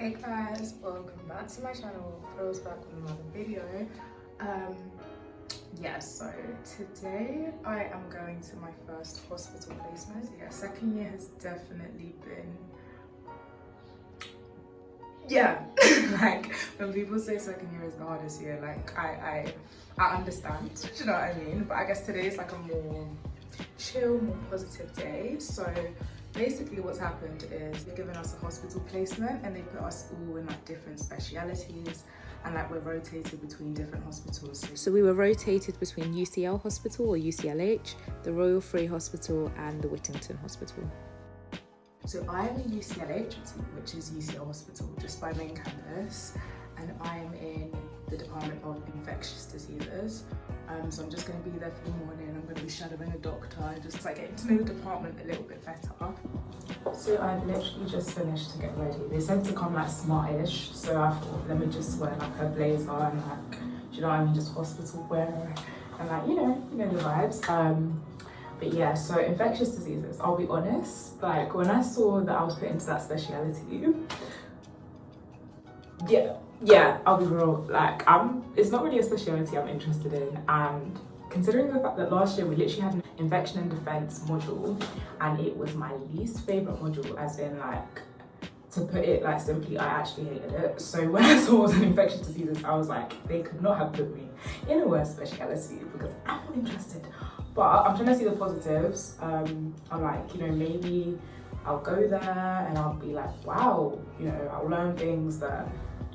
Hey guys, welcome back to my channel. Prills back with another video. So today I am going to my first hospital placement. Second year has definitely been like when people say second year is the hardest year, like I understand, do you know what I mean? But I guess today is like a more chill, more positive day. So basically what's happened is they've given us a hospital placement and they put us all in like different specialities, and like we're rotated between different hospitals. So we were rotated between UCL Hospital or UCLH, the Royal Free Hospital and the Whittington Hospital. So I am in UCLH, which is UCL Hospital, just by main campus, and I am in the Department of Infectious Diseases. So I'm just going to be there for the morning. I'm going to be shadowing a doctor, just like getting to know the department a little bit better. So I've literally just finished to get ready. They said to come like smartish, so I thought let me just wear like a blazer and like, do you know what I mean, just hospital wear and like, you know the vibes. But yeah, so infectious diseases, I'll be honest, like when I saw that I was put into that speciality, yeah, I'll be real, like it's not really a speciality I'm interested in. And considering the fact that last year we literally had an infection and defense module and it was my least favorite module, as in like, to put it like simply, I actually hated it. So when I saw it was an infectious diseases, I was like, they could not have put me in a worse speciality because I'm not interested. But I'm trying to see the positives. I'm like, maybe I'll go there and I'll be like, wow, I'll learn things that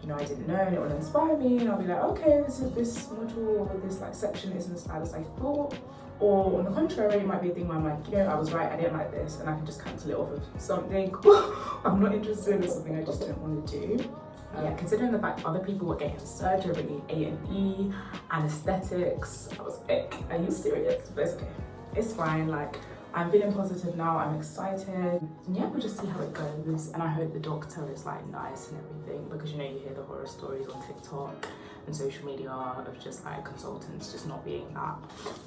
I didn't know, and it will inspire me, and I'll be like, okay, this module or this like section isn't as bad as I thought. Or on the contrary, it might be a thing where I'm like, I was right, I didn't like this, and I can just cancel it off of something I'm not interested in, or something I just didn't want to do. Considering the fact other people were getting surgery, A&E, anesthetics, I was like, are you serious? But it's okay, it's fine. Like, I'm feeling positive now, I'm excited. And yeah, we'll just see how it goes. And I hope the doctor is like nice and everything, because you hear the horror stories on TikTok and social media of just like consultants just not being that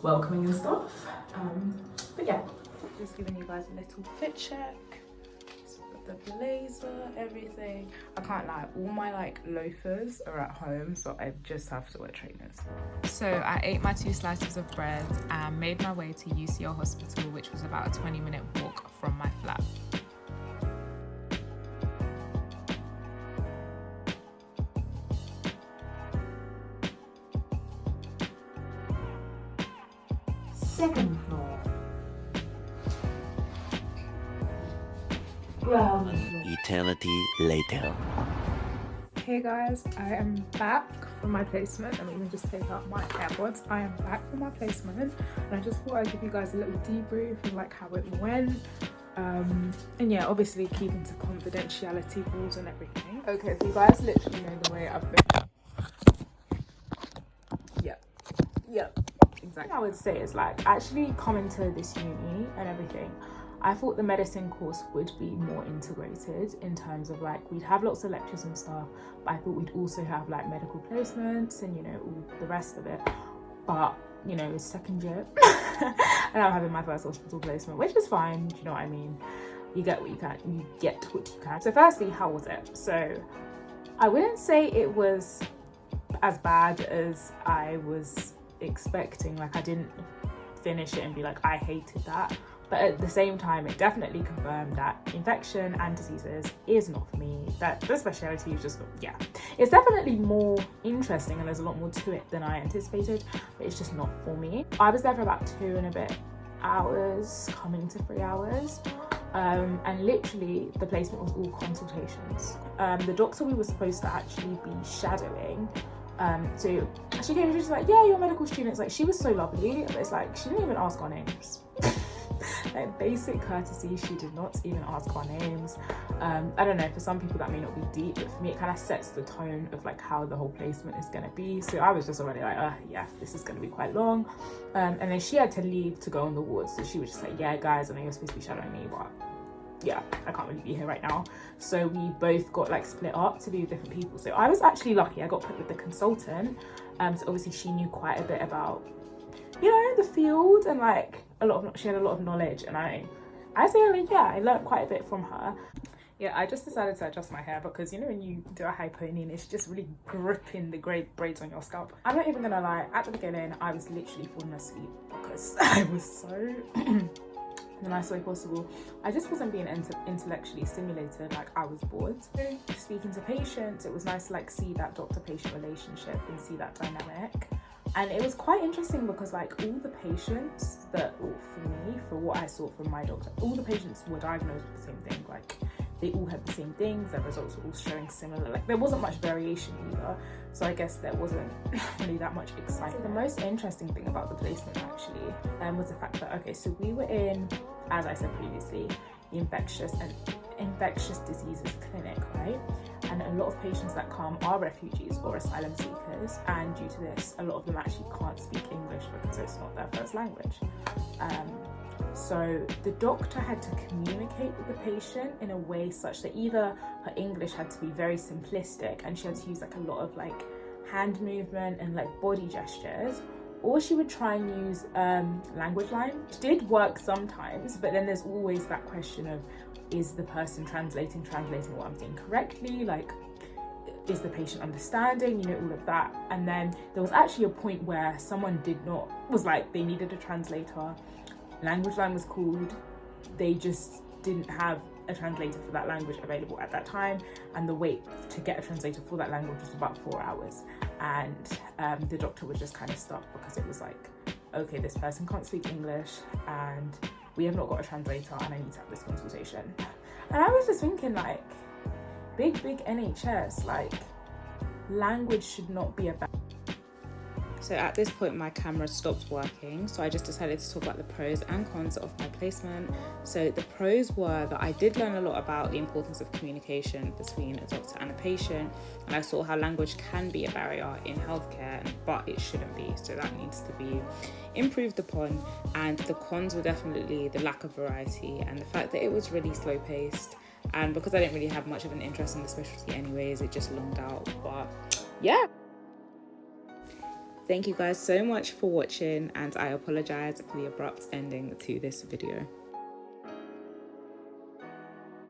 welcoming and stuff. But yeah, just giving you guys a little fit check. The blazer, everything. I can't lie, all my like loafers are at home, so I just have to wear trainers. So I ate my 2 slices of bread and made my way to UCL Hospital, which was about a 20-minute walk from my flat. Second floor. Ground floor. Eternity later. Hey guys, I am back from my placement. Let me even just take out my AirPods. I am back from my placement, and I just thought I'd give you guys a little debrief of like how it went. And yeah, obviously keeping to confidentiality rules and everything. Okay, so you guys literally know the way I've been. Yep, exactly. I would say is like, actually coming to this uni and everything, I thought the medicine course would be more integrated in terms of like, we'd have lots of lectures and stuff, but I thought we'd also have like medical placements and all the rest of it. But it's second year and I'm having my first hospital placement, which is fine, do you know what I mean? You get what you can, you get what you can. So firstly, how was it? So I wouldn't say it was as bad as I was expecting. Like, I didn't finish it and be like, I hated that. But at the same time, it definitely confirmed that infection and diseases is not for me. That the speciality is just, it's definitely more interesting and there's a lot more to it than I anticipated, but it's just not for me. I was there for about 2 and a bit hours, coming to 3 hours. And literally the placement was all consultations. The doctor we were supposed to actually be shadowing, so she came and she was like, yeah, you're a medical student. It's like, she was so lovely, but it's like, she didn't even ask our names. Like, basic courtesy, she did not even ask our names. I don't know, for some people that may not be deep, but for me it kind of sets the tone of like how the whole placement is going to be. So I was just already like, yeah, this is going to be quite long. And then she had to leave to go on the wards, so she was just like, yeah guys, I know you're supposed to be shadowing me, but yeah, I can't really be here right now. So we both got like split up to be with different people. So I was actually lucky, I got put with the consultant. So obviously she knew quite a bit about the field, and like she had a lot of knowledge, and I say like, yeah, I learned quite a bit from her. Yeah, I just decided to adjust my hair because you know when you do a high pony and it's just really gripping the grey braids on your scalp. I'm not even gonna lie, at the beginning I was literally falling asleep because I was so in the nicest way possible. I just wasn't being intellectually stimulated, like I was bored. Speaking to patients, it was nice to like see that doctor-patient relationship and see that dynamic. And it was quite interesting because like all the patients that, for what I saw from my doctor, all the patients were diagnosed with the same thing. Like they all had the same things, their results were all showing similar, like there wasn't much variation either. So I guess there wasn't really that much excitement. The most interesting thing about the placement actually was the fact that, okay, so we were in, as I said previously, the infectious diseases clinic, right? And a lot of patients that come are refugees or asylum seekers, and due to this, a lot of them actually can't speak English because it's not their first language. So the doctor had to communicate with the patient in a way such that either her English had to be very simplistic and she had to use like a lot of like hand movement and like body gestures, or she would try and use language line. It did work sometimes, but then there's always that question of, is the person translating what I'm saying correctly? Like, is the patient understanding? You know, all of that. And then there was actually a point where someone was like, they needed a translator. Language line was called. They just didn't have a translator for that language available at that time. And the wait to get a translator for that language was about 4 hours. And the doctor was just kind of stuck because it was like, okay, this person can't speak English and we have not got a translator and I need to have this consultation. And I was just thinking like, big NHS, like language should not be about. So at this point my camera stopped working, so I just decided to talk about the pros and cons of my placement. So the pros were that I did learn a lot about the importance of communication between a doctor and a patient, and I saw how language can be a barrier in healthcare, but it shouldn't be, so that needs to be improved upon. And the cons were definitely the lack of variety and the fact that it was really slow paced, and because I didn't really have much of an interest in the specialty anyways, it just longed out. But yeah, thank you guys so much for watching, and I apologize for the abrupt ending to this video.